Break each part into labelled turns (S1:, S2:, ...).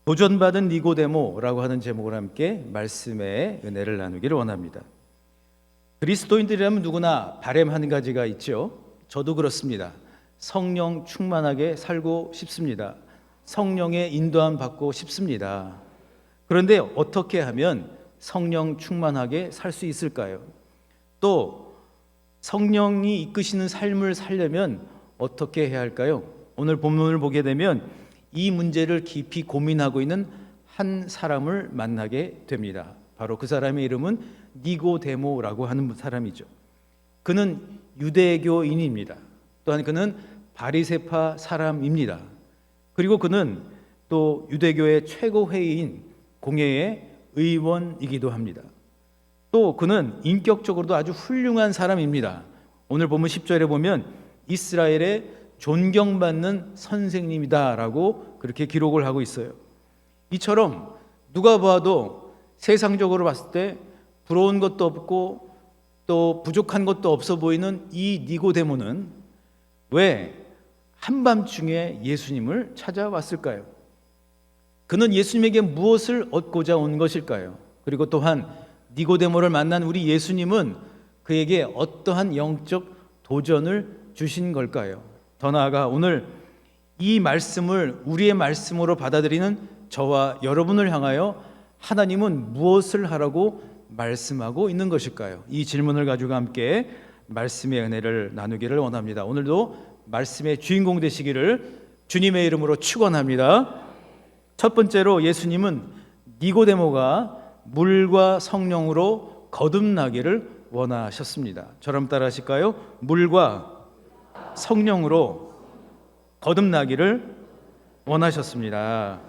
S1: 도전받은 니고데모라고 하는 제목으로 함께 말씀의 은혜를 나누기를 원합니다. 그리스도인들이라면 누구나 바람 한 가지가 있죠. 저도 그렇습니다. 성령 충만하게 살고 싶습니다. 성령의 인도함 받고 싶습니다. 그런데 어떻게 하면 성령 충만하게 살 수 있을까요? 또 성령이 이끄시는 삶을 살려면 어떻게 해야 할까요? 오늘 본문을 보게 되면 이 문제를 깊이 고민하고 있는 한 사람을 만나게 됩니다. 바로 그 사람의 이름은 니고데모라고 하는 사람이죠. 그는 유대교인입니다. 또한 그는 바리새파 사람입니다. 그리고 그는 또 유대교의 최고회의인 공회의 의원이기도 합니다. 또 그는 인격적으로도 아주 훌륭한 사람입니다. 오늘 본문 10절에 보면 이스라엘의 존경받는 선생님이다라고 그렇게 기록을 하고 있어요. 이처럼 누가 봐도 세상적으로 봤을 때 부러운 것도 없고 또 부족한 것도 없어 보이는 이 니고데모는 왜 한밤중에 예수님을 찾아왔을까요? 그는 예수님에게 무엇을 얻고자 온 것일까요? 그리고 또한 니고데모를 만난 우리 예수님은 그에게 어떠한 영적 도전을 주신 걸까요? 더 나아가 오늘 이 말씀을 우리의 말씀으로 받아들이는 저와 여러분을 향하여 하나님은 무엇을 하라고 말씀하고 있는 것일까요? 이 질문을 가지고 함께 말씀의 은혜를 나누기를 원합니다. 오늘도 말씀의 주인공 되시기를 주님의 이름으로 축원합니다. 첫 번째로 예수님은 니고데모가 물과 성령으로 거듭나기를 원하셨습니다. 저랑 따라 하실까요? 물과 성령으로 거듭나기를 원하셨습니다.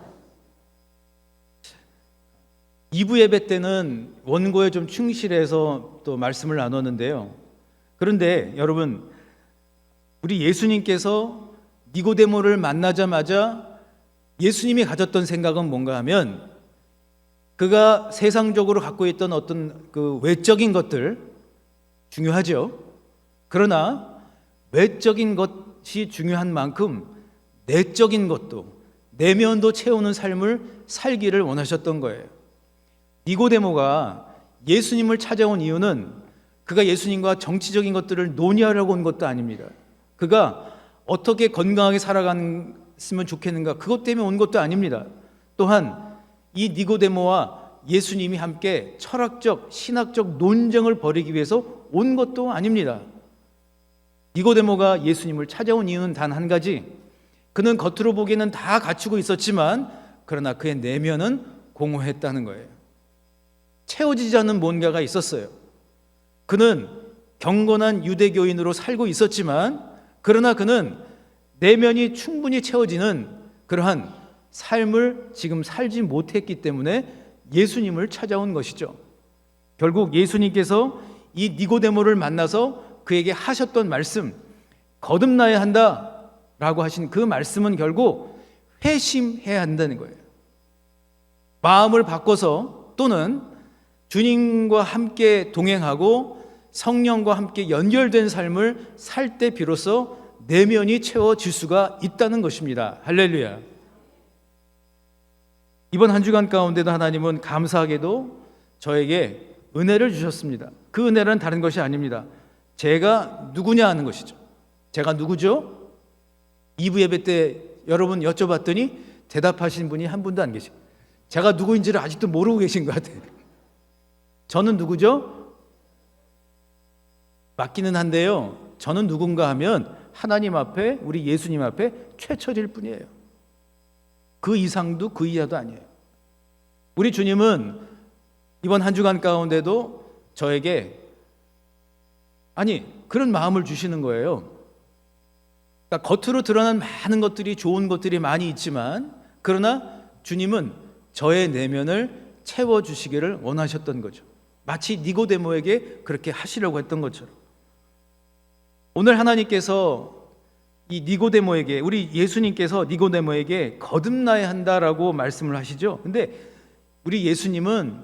S1: 2부 예배 때는 원고에 좀 충실해서 또 말씀을 나눴는데요. 그런데 여러분, 우리 예수님께서 니고데모를 만나자마자 예수님이 가졌던 생각은 뭔가 하면 그가 세상적으로 갖고 있던 어떤 그 외적인 것들 중요하죠. 그러나 외적인 것이 중요한 만큼 내적인 것도, 내면도 채우는 삶을 살기를 원하셨던 거예요. 니고데모가 예수님을 찾아온 이유는 그가 예수님과 정치적인 것들을 논의하려고 온 것도 아닙니다. 그가 어떻게 건강하게 살아갔으면 좋겠는가, 그것 때문에 온 것도 아닙니다. 또한 이 니고데모와 예수님이 함께 철학적, 신학적 논쟁을 벌이기 위해서 온 것도 아닙니다. 니고데모가 예수님을 찾아온 이유는 단 한 가지, 그는 겉으로 보기에는 다 갖추고 있었지만 그러나 그의 내면은 공허했다는 거예요. 채워지지 않는 뭔가가 있었어요. 그는 경건한 유대교인으로 살고 있었지만 그러나 그는 내면이 충분히 채워지는 그러한 삶을 지금 살지 못했기 때문에 예수님을 찾아온 것이죠. 결국 예수님께서 이 니고데모를 만나서 그에게 하셨던 말씀, 거듭나야 한다라고 하신 그 말씀은 결국 회심해야 한다는 거예요. 마음을 바꿔서 또는 주님과 함께 동행하고 성령과 함께 연결된 삶을 살 때 비로소 내면이 채워질 수가 있다는 것입니다. 할렐루야. 이번 한 주간 가운데도 하나님은 감사하게도 저에게 은혜를 주셨습니다. 그 은혜는 다른 것이 아닙니다. 제가 누구냐 하는 것이죠. 제가 누구죠? 2부 예배 때 여러분 여쭤봤더니 대답하신 분이 한 분도 안 계시고 제가 누구인지를 아직도 모르고 계신 것 같아요. 저는 누구죠? 맞기는 한데요, 저는 누군가 하면 하나님 앞에, 우리 예수님 앞에 최처질 뿐이에요. 그 이상도 그 이하도 아니에요. 우리 주님은 이번 한 주간 가운데도 저에게 그런 마음을 주시는 거예요. 그러니까 겉으로 드러난 많은 것들이, 좋은 것들이 많이 있지만 그러나 주님은 저의 내면을 채워주시기를 원하셨던 거죠. 마치 니고데모에게 그렇게 하시려고 했던 것처럼 오늘 하나님께서 이 니고데모에게, 우리 예수님께서 니고데모에게 거듭나야 한다라고 말씀을 하시죠. 근데 우리 예수님은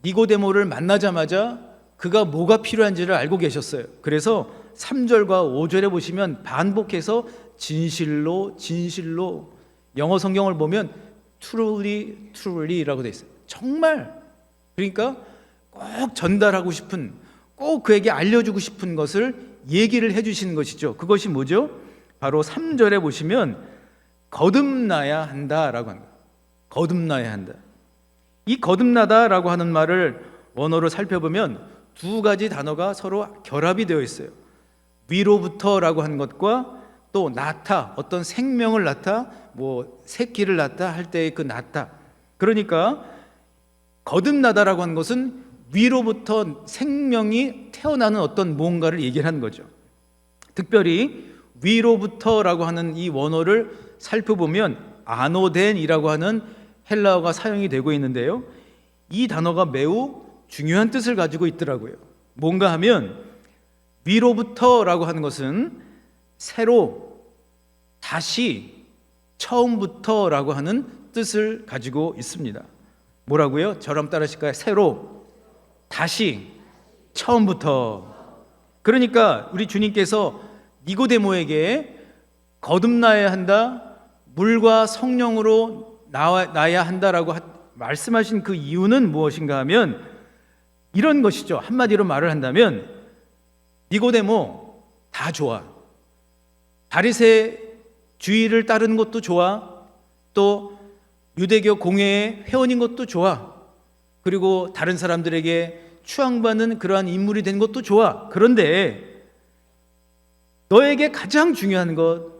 S1: 니고데모를 만나자마자 그가 뭐가 필요한지를 알고 계셨어요. 그래서 3절과 5절에 보시면 반복해서 진실로, 진실로, 영어 성경을 보면 truly, truly라고 돼 있어요. 정말. 그러니까 꼭 전달하고 싶은, 꼭 그에게 알려주고 싶은 것을 얘기를 해주시는 것이죠. 그것이 뭐죠? 바로 3절에 보시면 거듭나야 한다라고 합니다. 거듭나야 한다. 이 거듭나다라고 하는 말을 원어로 살펴보면 두 가지 단어가 서로 결합이 되어 있어요. 위로부터라고 하는 것과 또 낳다, 어떤 생명을 낳다, 뭐 새끼를 낳다 할 때의 그 낳다. 그러니까 거듭나다라고 하는 것은 위로부터 생명이 태어나는 어떤 무언가를 얘기를 하는 거죠. 특별히 위로부터라고 하는 이 원어를 살펴보면 아노덴이라고 하는 헬라어가 사용이 되고 있는데요. 이 단어가 매우 중요한 뜻을 가지고 있더라고요. 뭔가 하면 위로부터라고 하는 것은 새로, 다시, 처음부터라고 하는 뜻을 가지고 있습니다. 뭐라고요? 저랑 따라하실까요? 새로, 다시, 처음부터. 그러니까 우리 주님께서 니고데모에게 거듭나야 한다, 물과 성령으로 나야 한다라고 말씀하신 그 이유는 무엇인가 하면 이런 것이죠. 한마디로 말을 한다면 니고데모 다 좋아. 바리새주의를 따르는 것도 좋아. 또 유대교 공회의 회원인 것도 좋아. 그리고 다른 사람들에게 추앙받는 그러한 인물이 된 것도 좋아. 그런데 너에게 가장 중요한 것,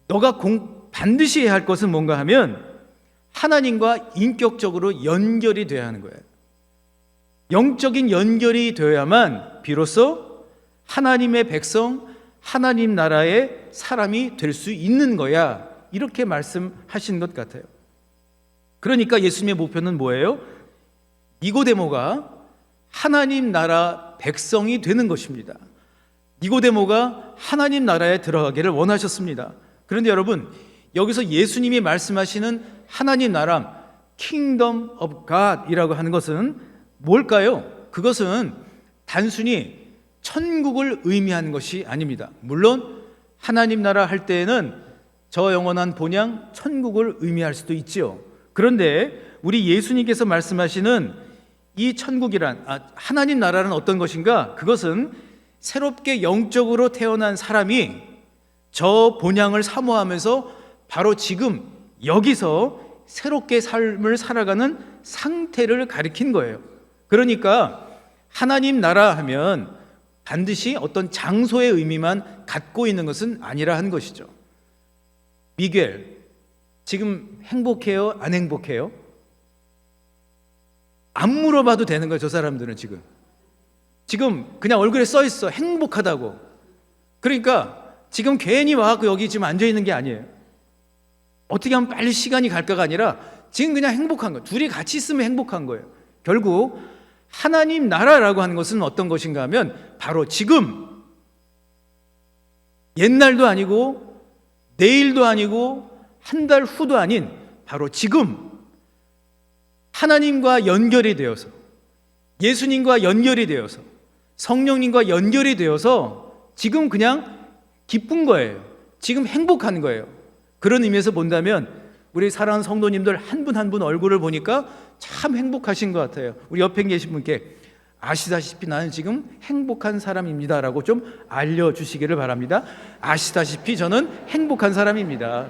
S1: 너가 반드시 해야 할 것은 뭔가 하면 하나님과 인격적으로 연결이 돼야 하는 거예요. 영적인 연결이 되어야만 비로소 하나님의 백성, 하나님 나라의 사람이 될 수 있는 거야. 이렇게 말씀하신 것 같아요. 그러니까 예수님의 목표는 뭐예요? 니고데모가 하나님 나라 백성이 되는 것입니다. 니고데모가 하나님 나라에 들어가기를 원하셨습니다. 그런데 여러분, 여기서 예수님이 말씀하시는 하나님 나라, Kingdom of God이라고 하는 것은 뭘까요? 그것은 단순히 천국을 의미하는 것이 아닙니다. 물론 하나님 나라 할 때에는 저 영원한 본향 천국을 의미할 수도 있지요. 그런데 우리 예수님께서 말씀하시는 이 천국이란, 하나님 나라는 어떤 것인가? 그것은 새롭게 영적으로 태어난 사람이 저 본향을 사모하면서 바로 지금 여기서 새롭게 삶을 살아가는 상태를 가리킨 거예요. 그러니까 하나님 나라 하면 반드시 어떤 장소의 의미만 갖고 있는 것은 아니라 한 것이죠. 미겔, 지금 행복해요? 안 행복해요? 안 물어봐도 되는 거예요. 저 사람들은 지금 그냥 얼굴에 써 있어. 행복하다고. 그러니까 지금 괜히 와서 여기 지금 앉아 있는 게 아니에요. 어떻게 하면 빨리 시간이 갈까가 아니라 지금 그냥 행복한 거예요. 둘이 같이 있으면 행복한 거예요. 결국 하나님 나라라고 하는 것은 어떤 것인가 하면 바로 지금, 옛날도 아니고 내일도 아니고 한 달 후도 아닌 바로 지금 하나님과 연결이 되어서, 예수님과 연결이 되어서, 성령님과 연결이 되어서 지금 그냥 기쁜 거예요. 지금 행복한 거예요. 그런 의미에서 본다면 우리 사랑하는 성도님들 한 분 한 분 얼굴을 보니까 참 행복하신 것 같아요. 우리 옆에 계신 분께 아시다시피 나는 지금 행복한 사람입니다 라고 좀 알려주시기를 바랍니다. 아시다시피 저는 행복한 사람입니다.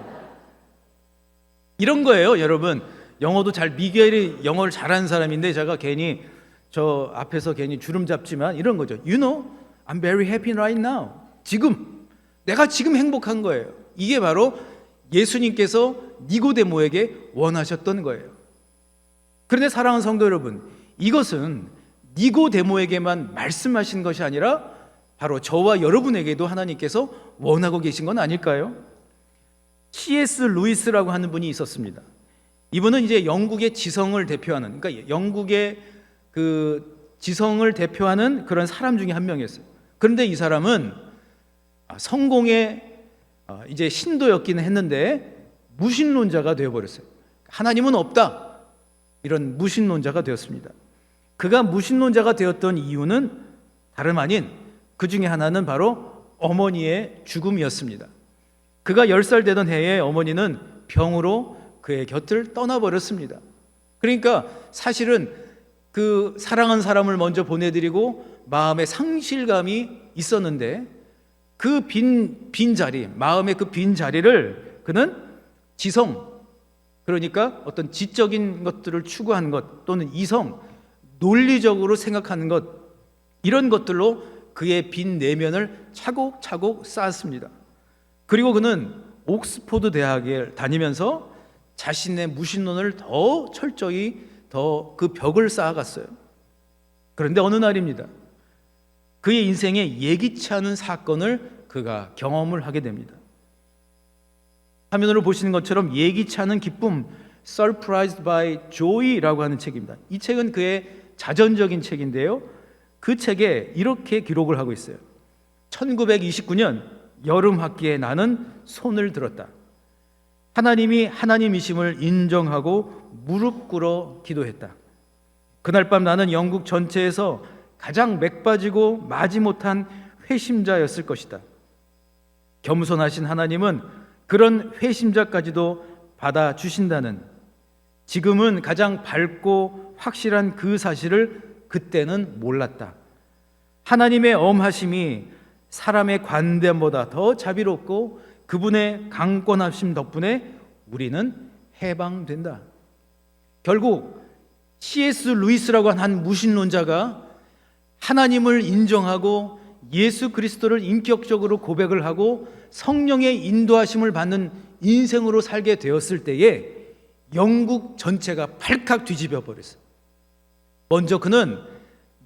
S1: 이런 거예요. 여러분, 영어도 미겔이 영어를 잘하는 사람인데 제가 괜히 저 앞에서 괜히 주름 잡지만 이런 거죠. You know, I'm very happy right now. 지금 내가 지금 행복한 거예요. 이게 바로 예수님께서 니고데모에게 원하셨던 거예요. 그런데 사랑하는 성도 여러분, 이것은 니고데모에게만 말씀하신 것이 아니라 바로 저와 여러분에게도 하나님께서 원하고 계신 건 아닐까요? C.S. 루이스라고 하는 분이 있었습니다. 이분은 이제 영국의 지성을 대표하는, 그러니까 영국의 그 지성을 대표하는 그런 사람 중에 한 명이었어요. 그런데 이 사람은 성공의 이제 신도였기는 했는데 무신론자가 되어버렸어요. 하나님은 없다, 이런 무신론자가 되었습니다. 그가 무신론자가 되었던 이유는 다름 아닌 그 중에 하나는 바로 어머니의 죽음이었습니다. 그가 10살 되던 해에 어머니는 병으로 그의 곁을 떠나버렸습니다. 그러니까 사실은 그 사랑한 사람을 먼저 보내드리고 마음의 상실감이 있었는데 그 빈 자리, 마음의 그 빈 자리를 그는 지성, 그러니까 어떤 지적인 것들을 추구하는 것 또는 이성, 논리적으로 생각하는 것, 이런 것들로 그의 빈 내면을 차곡차곡 쌓았습니다. 그리고 그는 옥스포드 대학에 다니면서 자신의 무신론을 더 철저히 더 그 벽을 쌓아갔어요. 그런데 어느 날입니다. 그의 인생에 예기치 않은 사건을 그가 경험을 하게 됩니다. 화면으로 보시는 것처럼 예기치 않은 기쁨, Surprised by Joy라고 하는 책입니다. 이 책은 그의 자전적인 책인데요. 그 책에 이렇게 기록을 하고 있어요. 1929년 여름 학기에 나는 손을 들었다. 하나님이 하나님이심을 인정하고 무릎 꿇어 기도했다. 그날 밤 나는 영국 전체에서 가장 맥빠지고 마지못한 회심자였을 것이다. 겸손하신 하나님은 그런 회심자까지도 받아주신다는, 지금은 가장 밝고 확실한 그 사실을 그때는 몰랐다. 하나님의 엄하심이 사람의 관대함보다 더 자비롭고 그분의 강권하심 덕분에 우리는 해방된다. 결국 C.S. 루이스라고 한 무신론자가 하나님을 인정하고 예수 그리스도를 인격적으로 고백을 하고 성령의 인도하심을 받는 인생으로 살게 되었을 때에 영국 전체가 발칵 뒤집어 버렸어요. 먼저 그는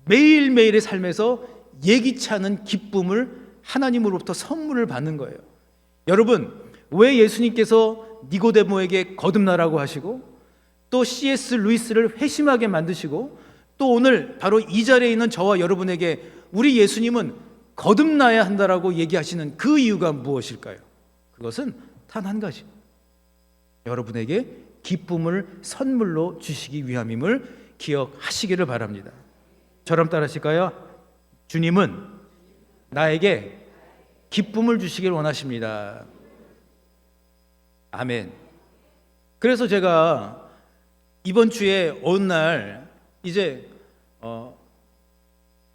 S1: 매일매일의 삶에서 예기치 않은 기쁨을 하나님으로부터 선물을 받는 거예요. 여러분, 왜 예수님께서 니고데모에게 거듭나라고 하시고 또 C.S. 루이스를 회심하게 만드시고 또 오늘 바로 이 자리에 있는 저와 여러분에게 우리 예수님은 거듭나야 한다라고 얘기하시는 그 이유가 무엇일까요? 그것은 단 한 가지, 여러분에게 기쁨을 선물로 주시기 위함임을 기억하시기를 바랍니다. 저럼 따라하실까요? 주님은 나에게 기쁨을 주시길 원하십니다. 아멘. 그래서 제가 이번 주에 어느 날 이제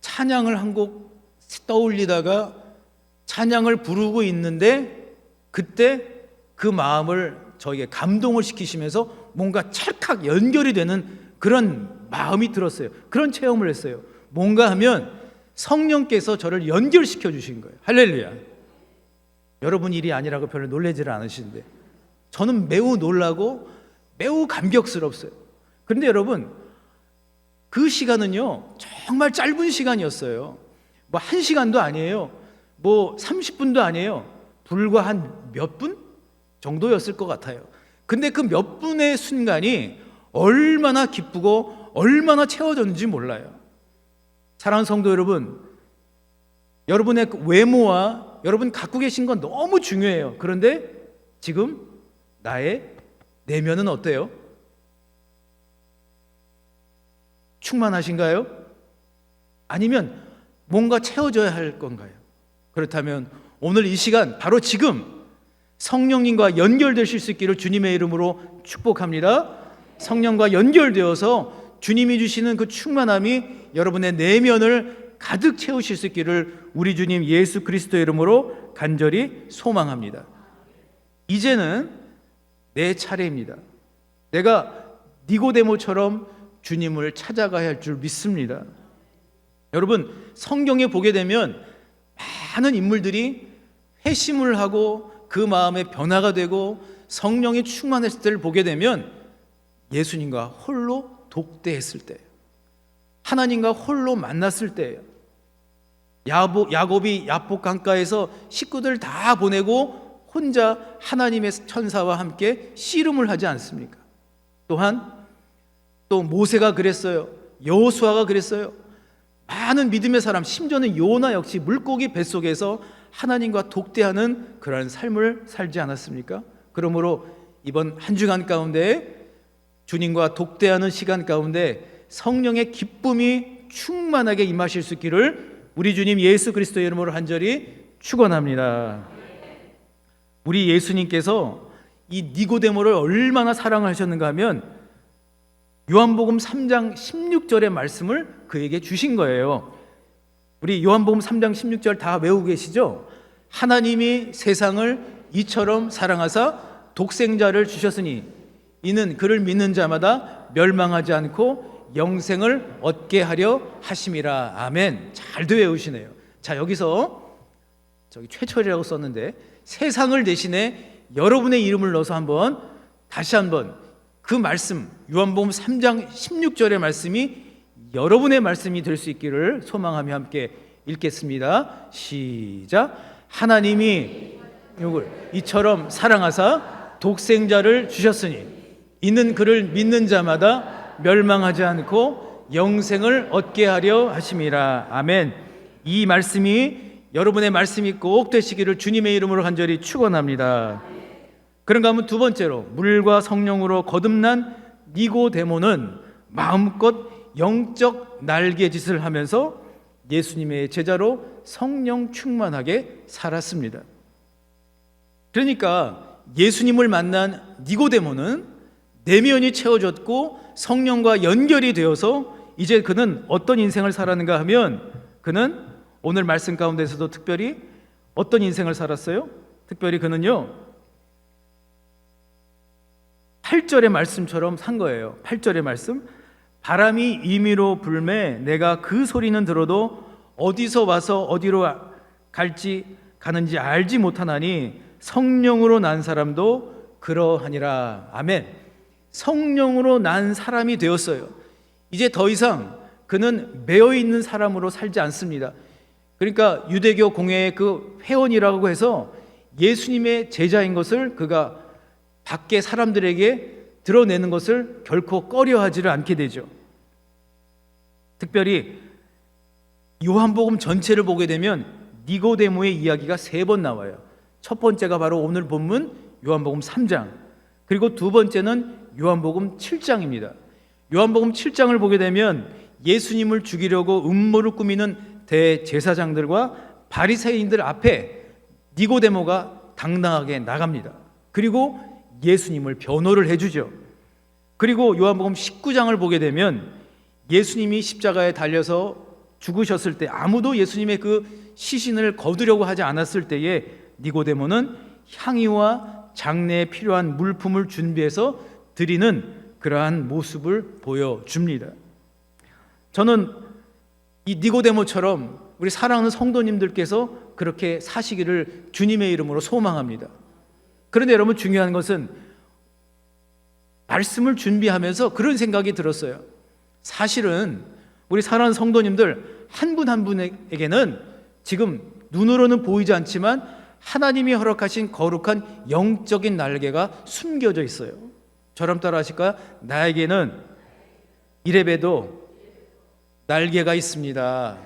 S1: 찬양을 한 곡 떠올리다가 찬양을 부르고 있는데 그때 그 마음을 저에게 감동을 시키시면서 뭔가 찰칵 연결이 되는 그런 마음이 들었어요. 그런 체험을 했어요. 뭔가 하면 성령께서 저를 연결시켜 주신 거예요. 할렐루야. 여러분 일이 아니라고 별로 놀라지를 않으시는데 저는 매우 놀라고 매우 감격스럽어요. 그런데 여러분, 그 시간은요 정말 짧은 시간이었어요. 뭐 1시간도 아니에요. 뭐 30분도 아니에요. 불과 한 몇 분 정도였을 것 같아요. 근데 그 몇 분의 순간이 얼마나 기쁘고 얼마나 채워졌는지 몰라요. 사랑하는 성도 여러분, 여러분의 외모와 여러분 갖고 계신 건 너무 중요해요. 그런데 지금 나의 내면은 어때요? 충만하신가요? 아니면 뭔가 채워져야 할 건가요? 그렇다면 오늘 이 시간 바로 지금 성령님과 연결되실 수 있기를 주님의 이름으로 축복합니다. 성령과 연결되어서 주님이 주시는 그 충만함이 여러분의 내면을 가득 채우실 수 있기를 우리 주님 예수 그리스도의 이름으로 간절히 소망합니다. 이제는 내 차례입니다. 내가 니고데모처럼 주님을 찾아가야 할 줄 믿습니다. 여러분, 성경에 보게 되면 많은 인물들이 회심을 하고 그 마음에 변화가 되고 성령이 충만했을 때를 보게 되면 예수님과 홀로 독대했을 때, 하나님과 홀로 만났을 때예요. 야곱이 야복 강가에서 식구들 다 보내고 혼자 하나님의 천사와 함께 씨름을 하지 않습니까? 또한 또 모세가 그랬어요. 여호수아가 그랬어요. 많은 믿음의 사람, 심지어는 요나 역시 물고기 뱃속에서 하나님과 독대하는 그러한 삶을 살지 않았습니까? 그러므로 이번 한 주간 가운데 주님과 독대하는 시간 가운데 성령의 기쁨이 충만하게 임하실 수 있기를 우리 주님 예수 그리스도의 이름으로 간절히 축원합니다. 우리 예수님께서 이 니고데모를 얼마나 사랑하셨는가 하면 요한복음 3장 16절의 말씀을 그에게 주신 거예요. 우리 요한복음 3장 16절 다 외우고 계시죠? 하나님이 세상을 이처럼 사랑하사 독생자를 주셨으니 이는 그를 믿는 자마다 멸망하지 않고 영생을 얻게 하려 하심이라. 아멘. 잘도 외우시네요. 자, 여기서 저기 최철이라고 썼는데 세상을 대신에 여러분의 이름을 넣어서 다시 한번 그 말씀, 요한복음 3장 16절의 말씀이 여러분의 말씀이 될 수 있기를 소망하며 함께 읽겠습니다. 시작. 하나님이 이처럼 사랑하사 독생자를 주셨으니 이는 그를 믿는 자마다 멸망하지 않고 영생을 얻게 하려 하심이라. 아멘. 이 말씀이 여러분의 말씀이 꼭 되시기를 주님의 이름으로 간절히 축원합니다. 그런가 하면 두 번째로 물과 성령으로 거듭난 니고데모는 마음껏 영적 날개짓을 하면서 예수님의 제자로 성령 충만하게 살았습니다. 그러니까 예수님을 만난 니고데모는 내면이 채워졌고 성령과 연결이 되어서 이제 그는 어떤 인생을 살았는가 하면 그는 오늘 말씀 가운데서도 특별히 어떤 인생을 살았어요? 특별히 그는요 8절의 말씀처럼 산 거예요. 8절의 말씀, 바람이 임의로 불매 내가 그 소리는 들어도 어디서 와서 어디로 가는지 알지 못하나니 성령으로 난 사람도 그러하니라. 아멘. 성령으로 난 사람이 되었어요. 이제 더 이상 그는 매여 있는 사람으로 살지 않습니다. 그러니까 유대교 공회의 그 회원이라고 해서 예수님의 제자인 것을 그가 밖에 사람들에게 드러내는 것을 결코 꺼려하지를 않게 되죠. 특별히 요한복음 전체를 보게 되면 니고데모의 이야기가 3번 나와요. 첫 번째가 바로 오늘 본문 요한복음 3장, 그리고 두 번째는 요한복음 7장입니다. 요한복음 7장을 보게 되면 예수님을 죽이려고 음모를 꾸미는 대제사장들과 바리새인들 앞에 니고데모가 당당하게 나갑니다. 그리고 예수님을 변호를 해주죠. 그리고 요한복음 19장을 보게 되면 예수님이 십자가에 달려서 죽으셨을 때 아무도 예수님의 그 시신을 거두려고 하지 않았을 때에 니고데모는 향유와 장례에 필요한 물품을 준비해서 드리는 그러한 모습을 보여줍니다. 저는 이 니고데모처럼 우리 사랑하는 성도님들께서 그렇게 사시기를 주님의 이름으로 소망합니다. 그런데 여러분, 중요한 것은 말씀을 준비하면서 그런 생각이 들었어요. 사실은 우리 사랑하는 성도님들 한 분 한 분에게는 지금 눈으로는 보이지 않지만 하나님이 허락하신 거룩한 영적인 날개가 숨겨져 있어요. 저랑 따라 하실까요? 나에게는 이래봬도 날개가 있습니다.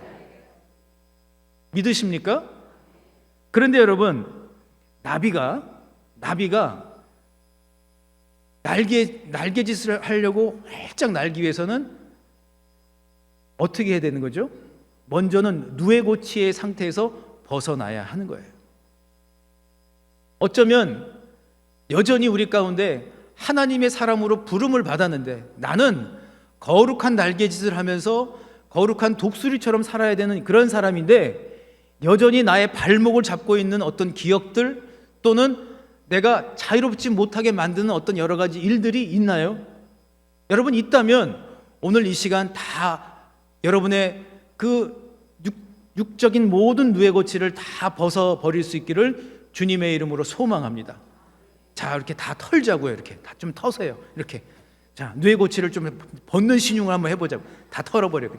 S1: 믿으십니까? 그런데 여러분, 나비가 날개짓을 하려고 활짝 날기 위해서는 어떻게 해야 되는 거죠? 먼저는 누에고치의 상태에서 벗어나야 하는 거예요. 어쩌면 여전히 우리 가운데 하나님의 사람으로 부름을 받았는데 나는 거룩한 날개짓을 하면서 거룩한 독수리처럼 살아야 되는 그런 사람인데 여전히 나의 발목을 잡고 있는 어떤 기억들 또는 내가 자유롭지 못하게 만드는 어떤 여러 가지 일들이 있나요? 여러분, 있다면 오늘 이 시간 다 여러분의 그 육적인 모든 누에고치를 다 벗어버릴 수 있기를 주님의 이름으로 소망합니다. 자, 이렇게 다 털자고요. 이렇게 다 좀 터세요. 이렇게. 자, 누에고치를 좀 벗는 신용을 한번 해보자고. 다 털어버려요.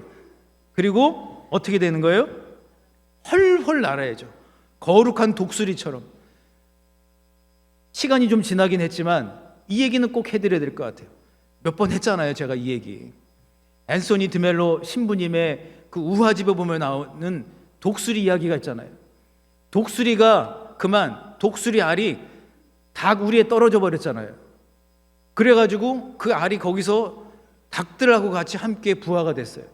S1: 그리고 어떻게 되는 거예요? 헐헐 날아야죠. 거룩한 독수리처럼. 시간이 좀 지나긴 했지만 이 얘기는 꼭 해드려야 될 것 같아요. 몇 번 했잖아요, 제가 이 얘기. 앤소니 드멜로 신부님의 그 우화집에 보면 나오는 독수리 이야기가 있잖아요. 독수리가 독수리 알이 닭 우리에 떨어져 버렸잖아요. 그래가지고 그 알이 거기서 닭들하고 같이 함께 부화가 됐어요.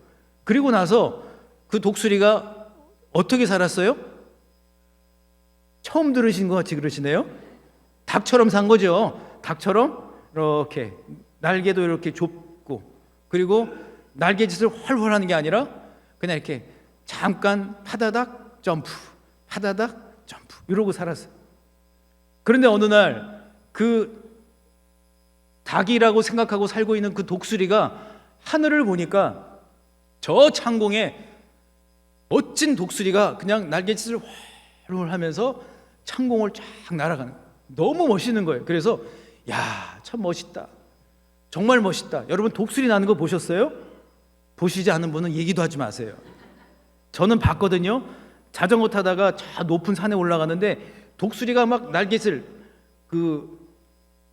S1: 그리고 나서 그 독수리가 어떻게 살았어요? 처음 들으신 것 같이 그러시네요. 닭처럼 산 거죠. 닭처럼 이렇게 날개도 이렇게 좁고, 그리고 날개짓을 훨훨 하는 게 아니라 그냥 이렇게 잠깐 파다닥 점프, 파다닥 점프 이러고 살았어요. 그런데 어느 날 그 닭이라고 생각하고 살고 있는 그 독수리가 하늘을 보니까 저 창공에 멋진 독수리가 그냥 날개짓을 훨훨 하면서 창공을 쫙 날아가는 거예요. 너무 멋있는 거예요. 그래서 야, 참 멋있다, 정말 멋있다. 여러분 독수리 나는 거 보셨어요? 보시지 않은 분은 얘기도 하지 마세요. 저는 봤거든요. 자전거 타다가 저 높은 산에 올라가는데 독수리가 막 날개짓을, 그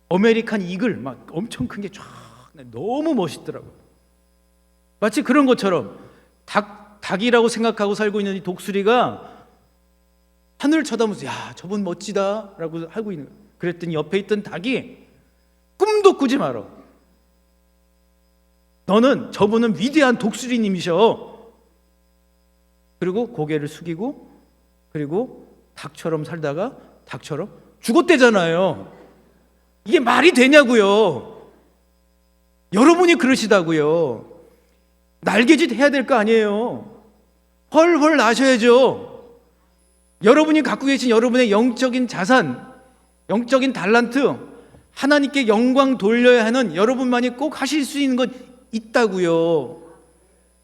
S1: 아메리칸 이글 막 엄청 큰 게 쫙, 너무 멋있더라고요. 마치 그런 것처럼 닭이라고 생각하고 살고 있는 이 독수리가 하늘을 쳐다보면서 야, 저분 멋지다 라고 하고 있는 거예요. 그랬더니 옆에 있던 닭이 꿈도 꾸지 마라, 너는, 저분은 위대한 독수리님이셔. 그리고 고개를 숙이고, 그리고 닭처럼 살다가 닭처럼 죽었대잖아요. 이게 말이 되냐고요. 여러분이 그러시다고요. 날개짓 해야 될 거 아니에요. 헐헐 나셔야죠. 여러분이 갖고 계신 여러분의 영적인 자산, 영적인 달란트, 하나님께 영광 돌려야 하는 여러분만이 꼭 하실 수 있는 것 있다고요.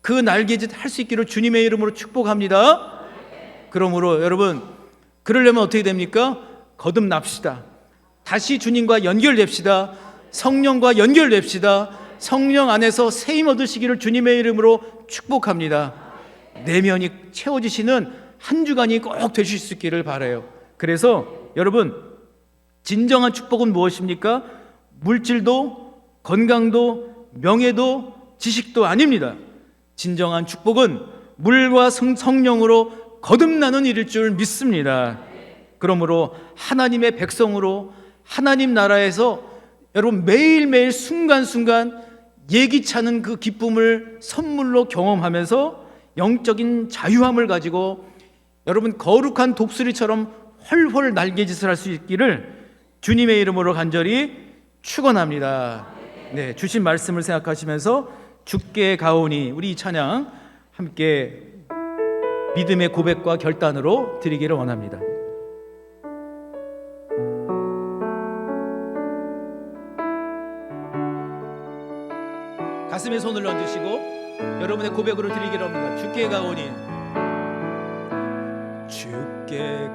S1: 그 날개짓 할 수 있기를 주님의 이름으로 축복합니다. 그러므로 여러분, 그러려면 어떻게 됩니까? 거듭납시다. 다시 주님과 연결됩시다. 성령과 연결됩시다. 성령 안에서 세임 얻으시기를 주님의 이름으로 축복합니다. 내면이 채워지시는 한 주간이 꼭 되실 수 있기를 바라요. 그래서 여러분, 진정한 축복은 무엇입니까? 물질도 건강도 명예도 지식도 아닙니다. 진정한 축복은 물과 성령으로 거듭나는 일일 줄 믿습니다. 그러므로 하나님의 백성으로 하나님 나라에서 여러분 매일매일 순간순간 예기치 않은 그 기쁨을 선물로 경험하면서 영적인 자유함을 가지고 여러분 거룩한 독수리처럼 훨훨 날개짓을 할 수 있기를 주님의 이름으로 간절히 축원합니다. 네, 주신 말씀을 생각하시면서 주께 가오니, 우리 이 찬양 함께 믿음의 고백과 결단으로 드리기를 원합니다. 가슴에 손을 얹으시고 여러분의 고백으로 드리기를 합니다. 주께 가오니, 주께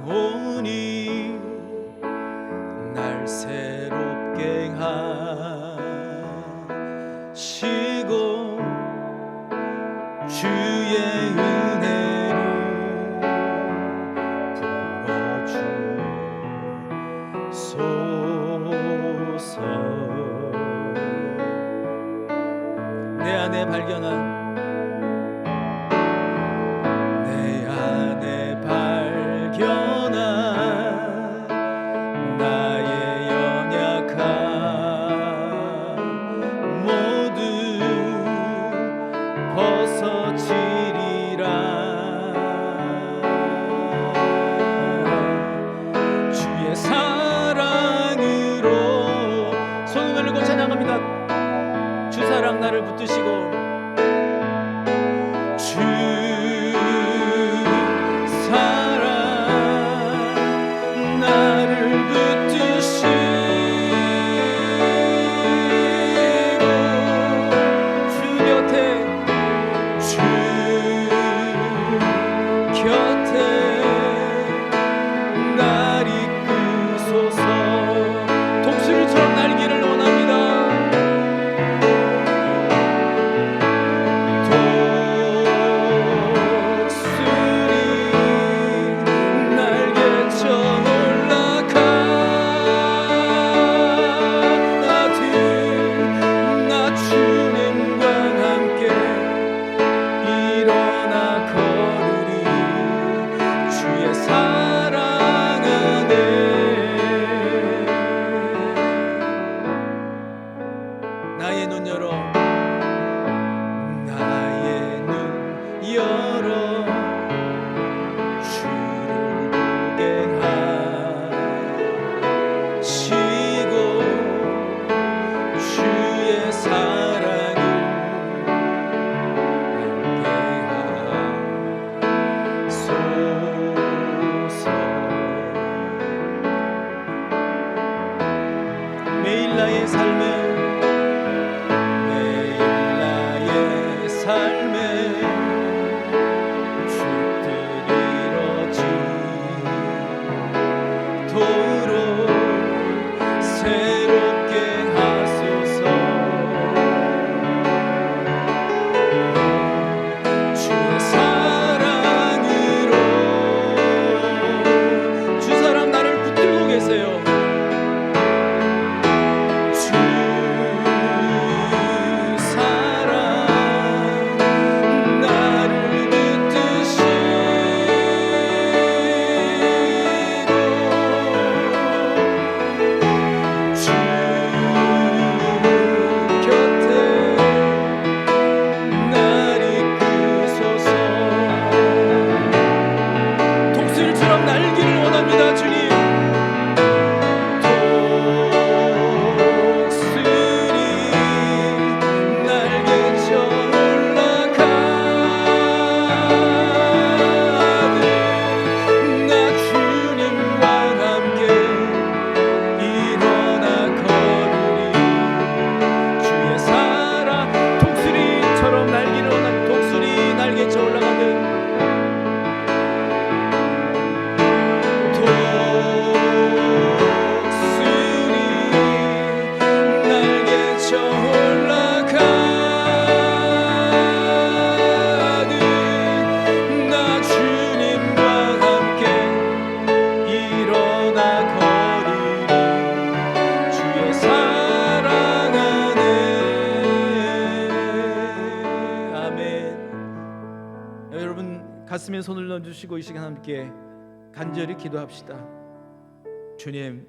S1: 가오니 날 새롭게 하시고 주의 은혜로 부어주소서. 내 안에 발견한 나의 연약함 모두 벗어지리라. 주의 사랑으로 손을 들고 찬양합니다. 주 사랑 나를 붙드시고, 주 사랑 나를 붙드시고 주 곁에 날 이끄소서. 독수리처럼 날기를 원합니다. 나의 눈 열어, 나의 눈 열어 주를 보게 하시고 가슴에 손을 넣어주시고 이 시간 함께 간절히 기도합시다. 주님,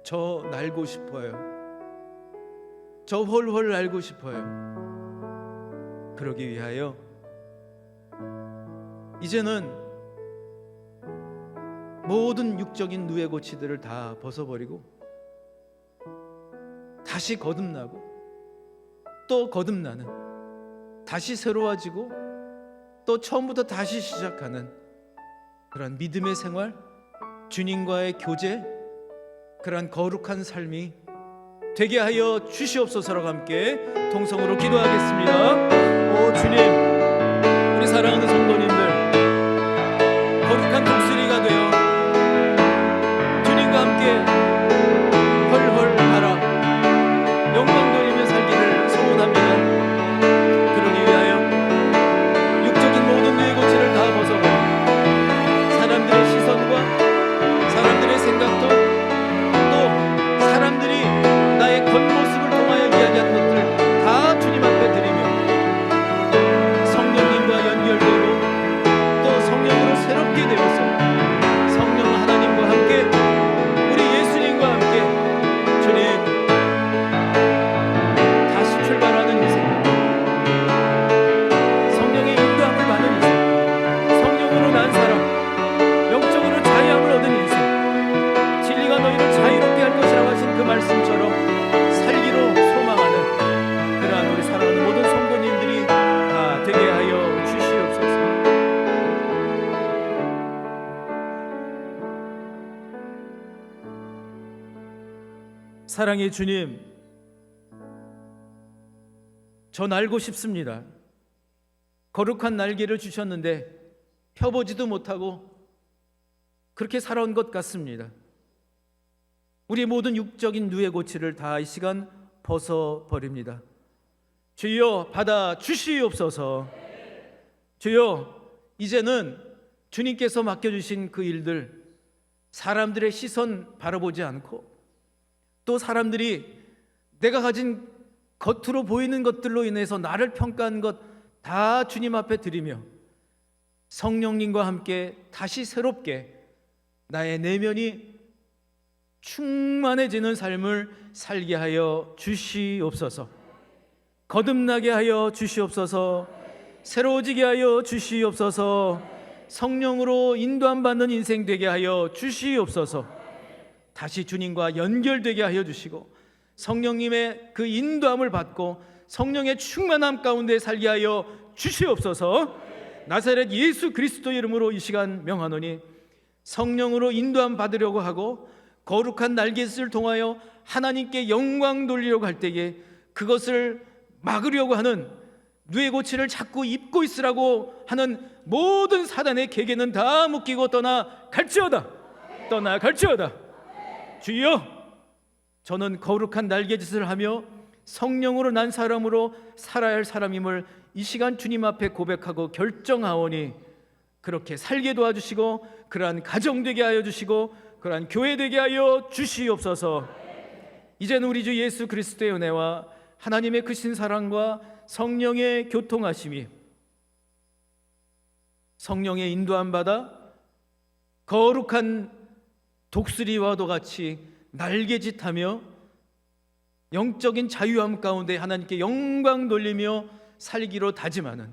S1: 저 날고 싶어요. 저 훨훨 날고 싶어요. 그러기 위하여 이제는 모든 육적인 누에 고치들을 다 벗어버리고 다시 거듭나고 또 거듭나는, 다시 새로워지고 또 처음부터 다시 시작하는 그런 믿음의 생활, 주님과의 교제, 그런 거룩한 삶이 되게 하여 주시옵소서라고 함께 통성으로 기도하겠습니다. 오 주님, 우리 사랑하는 성도님들, 거룩한 독수리가 되어 주님과 함께 헐헐 날아 영광 돌리며 살기를 소원합니다. 그러기 위하여 육적인 모든 뇌 고치를 다 벗어버리고 사람들의 시선과 사람들의 생각도 또 사람들이 나의 겉모습을 통하여 이야기하는 것들 다 주님 앞에 드리며 성령님과 연결되고 또 성령으로 새롭게 되어서 성령 하나님과 함께 우리 예수님과 함께 주님 다시 출발하는 인생, 성령의 인도함을 받는 인생, 성령으로 난 사람, 영적으로 자유함을 얻은 인생, 진리가 너희를 자유롭게 할 것이라고 하신 그 말씀처럼 살기로 소망하는 그러한 우리 사랑하는 모든 성도님들이 다 되게 하여 주시옵소서. 사랑의 주님, 저 날고 싶습니다. 거룩한 날개를 주셨는데 펴보지도 못하고 그렇게 살아온 것 같습니다. 우리 모든 육적인 누에 고치를 다 이 시간 벗어버립니다. 주여 받아 주시옵소서. 주여, 이제는 주님께서 맡겨주신 그 일들, 사람들의 시선 바라보지 않고 또 사람들이 내가 가진 겉으로 보이는 것들로 인해서 나를 평가한 것 다 주님 앞에 드리며 성령님과 함께 다시 새롭게 나의 내면이 충만해지는 삶을 살게 하여 주시옵소서. 거듭나게 하여 주시옵소서. 새로워지게 하여 주시옵소서. 성령으로 인도함 받는 인생 되게 하여 주시옵소서. 다시 주님과 연결되게 하여 주시고 성령님의 그 인도함을 받고 성령의 충만함 가운데 살게 하여 주시옵소서. 나사렛 예수 그리스도의 이름으로 이 시간 명하노니 성령으로 인도함 받으려고 하고 거룩한 날갯을 통하여 하나님께 영광 돌리려고 할 때에 그것을 막으려고 하는 뇌 고치를 자꾸 입고 있으라고 하는 모든 사단의 계계는 다 묶이고 떠나갈지어다. 떠나갈지어다. 주여, 저는 거룩한 날갯짓을 하며 성령으로 난 사람으로 살아야 할 사람임을 이 시간 주님 앞에 고백하고 결정하오니 그렇게 살게 도와주시고 그러한 가정 되게 하여 주시고 그러한 교회 되게 하여 주시옵소서. 이제는 우리 주 예수 그리스도의 은혜와 하나님의 크신 사랑과 성령의 교통하심이 성령의 인도함 받아 거룩한 독수리와도 같이 날개짓하며 영적인 자유함 가운데 하나님께 영광 돌리며 살기로 다짐하는,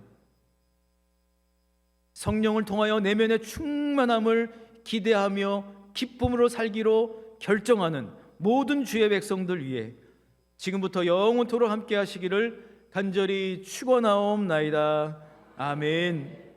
S1: 성령을 통하여 내면의 충만함을 기대하며 기쁨으로 살기로 결정하는 모든 주의 백성들 위해 지금부터 영원토록 함께 하시기를 간절히 축원하옵나이다. 아멘.